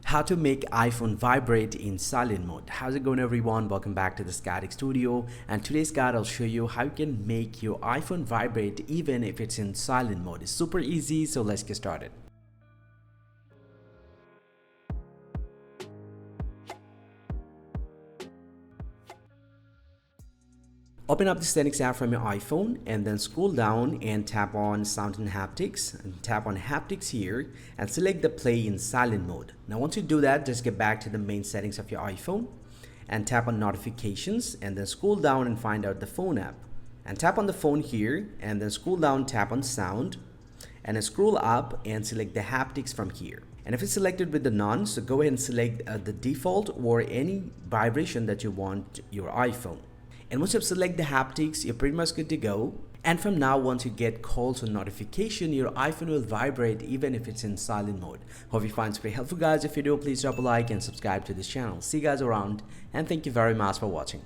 How to make iPhone vibrate in silent mode. How's it going, everyone? Welcome back to the Static Studio, and today's guide I'll show you how you can make your iPhone vibrate even if it's in silent mode. It's super easy, so let's get started. Open up the settings app from your iPhone and then scroll down and tap on sound and haptics, and tap on haptics here and select the play in silent mode. Now once you do that, just get back to the main settings of your iPhone and tap on notifications and then scroll down and find out the phone app and tap on the phone here and then scroll down, tap on sound and then scroll up and select the haptics from here. And if it's selected with the none, so go ahead and select the default or any vibration that you want your iPhone. And once you select the haptics, you're pretty much good to go. And from now, once you get calls or notification, your iPhone will vibrate even if it's in silent mode. Hope you find this very helpful, guys. If you do, please drop a like and subscribe to this channel. See you guys around, and thank you very much for watching.